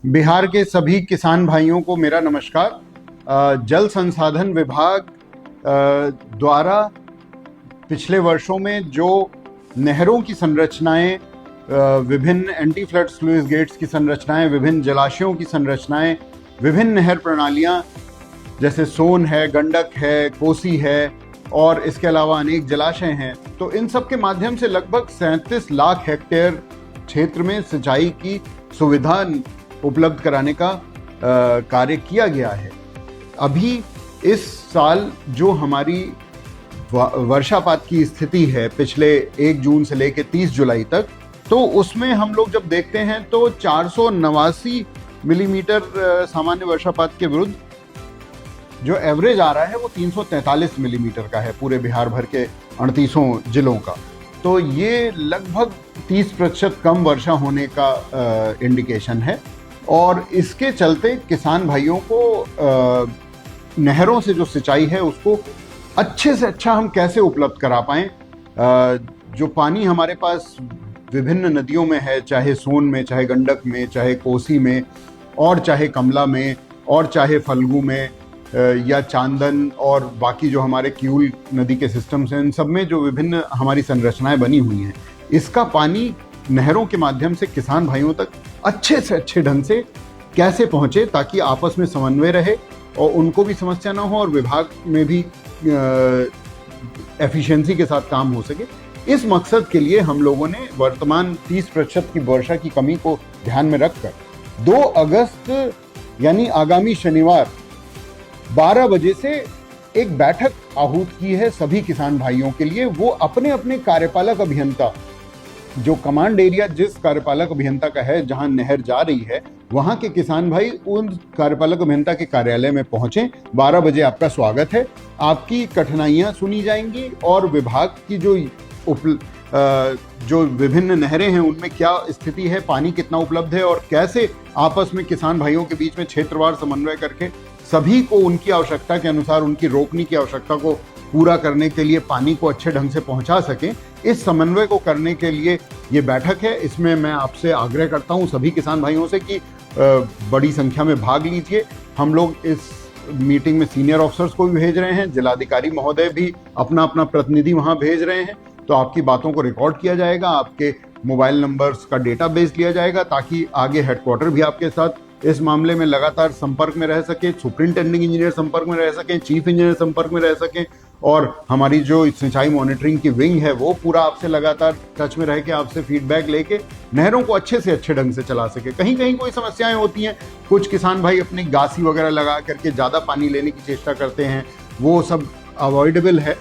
बिहार के सभी किसान भाइयों को मेरा नमस्कार। जल संसाधन विभाग द्वारा पिछले वर्षों में जो नहरों की संरचनाएं, विभिन्न एंटी फ्लड स्लुइस गेट्स की संरचनाएं, विभिन्न जलाशयों की संरचनाएं, विभिन्न नहर प्रणालियां जैसे सोन है, गंडक है, कोसी है और इसके अलावा अनेक जलाशय हैं, तो इन सब के माध्यम से लगभग 37 लाख हेक्टेयर क्षेत्र में सिंचाई की सुविधा उपलब्ध कराने का कार्य किया गया है। अभी इस साल जो हमारी वर्षापात की स्थिति है पिछले 1 जून से लेकर 30 जुलाई तक, तो उसमें हम लोग जब देखते हैं तो 489 मिलीमीटर सामान्य वर्षापात के विरुद्ध जो एवरेज आ रहा है वो 343 मिलीमीटर का है पूरे बिहार भर के 38 जिलों का। तो ये लगभग 30% कम वर्षा होने का इंडिकेशन है और इसके चलते किसान भाइयों को नहरों से जो सिंचाई है उसको अच्छे से अच्छा हम कैसे उपलब्ध करा पाएं। जो पानी हमारे पास विभिन्न नदियों में है, चाहे सोन में, चाहे गंडक में, चाहे कोसी में और चाहे कमला में और चाहे फल्गु में या चांदन और बाकी जो हमारे क्यूल नदी के सिस्टम्स हैं, इन सब में जो विभिन्न हमारी संरचनाएं बनी हुई हैं, इसका पानी नहरों के माध्यम से किसान भाइयों तक अच्छे से अच्छे ढंग से कैसे पहुंचे ताकि आपस में समन्वय रहे और उनको भी समस्या ना हो और विभाग में भी एफिशिएंसी के साथ काम हो सके। इस मकसद के लिए हम लोगों ने वर्तमान 30% की वर्षा की कमी को ध्यान में रखकर 2 अगस्त यानी आगामी शनिवार 12 बजे से एक बैठक आहूत की है सभी किसान भाइयों के लिए। वो अपने अपने कार्यपालक अभियंता, जो कमांड एरिया जिस कार्यपालक अभियंता का है जहां नहर जा रही है, वहां के किसान भाई उन कार्यपालक अभियंता के कार्यालय में पहुंचे। 12 बजे आपका स्वागत है, आपकी कठिनाइयां सुनी जाएंगी और विभाग की जो विभिन्न नहरें हैं उनमें क्या स्थिति है, पानी कितना उपलब्ध है और कैसे आपस में किसान भाइयों के बीच में क्षेत्रवार समन्वय करके सभी को उनकी आवश्यकता के अनुसार उनकी रोपनी की आवश्यकता को पूरा करने के लिए पानी को अच्छे ढंग से पहुंचा सकें। इस समन्वय को करने के लिए ये बैठक है। इसमें मैं आपसे आग्रह करता हूं सभी किसान भाइयों से कि बड़ी संख्या में भाग लीजिए। हम लोग इस मीटिंग में सीनियर ऑफिसर्स को भी भेज रहे हैं, जिलाधिकारी महोदय भी अपना अपना प्रतिनिधि वहां भेज रहे हैं, तो आपकी बातों को रिकॉर्ड किया जाएगा, आपके मोबाइल नंबर्स का डेटाबेस लिया जाएगा ताकि आगे हेडक्वार्टर भी आपके साथ इस मामले में लगातार संपर्क में रह सके, सुपरिंटेंडिंग इंजीनियर संपर्क में रह सकें, चीफ इंजीनियर संपर्क में रह सकें और हमारी जो सिंचाई मॉनिटरिंग की विंग है वो पूरा आपसे लगातार टच में रह के आपसे फीडबैक लेके नहरों को अच्छे से अच्छे ढंग से चला सके। कहीं कहीं कोई समस्याएं होती हैं, कुछ किसान भाई अपनी गासी वगैरह लगा करके ज़्यादा पानी लेने की चेष्टा करते हैं, वो सब अवॉइडेबल है।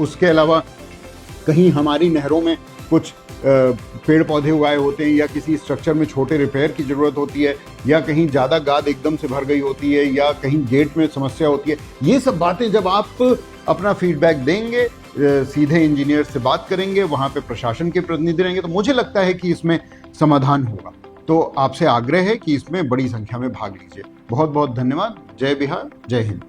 उसके अलावा कहीं हमारी नहरों में कुछ पेड़ पौधे उगाए होते हैं या किसी स्ट्रक्चर में छोटे रिपेयर की ज़रूरत होती है या कहीं ज़्यादा गाद एकदम से भर गई होती है या कहीं गेट में समस्या होती है, ये सब बातें जब आप अपना फीडबैक देंगे, सीधे इंजीनियर से बात करेंगे, वहाँ पे प्रशासन के प्रतिनिधि रहेंगे, तो मुझे लगता है कि इसमें समाधान होगा। तो आपसे आग्रह है कि इसमें बड़ी संख्या में भाग लीजिए। बहुत बहुत धन्यवाद। जय बिहार, जय हिंद।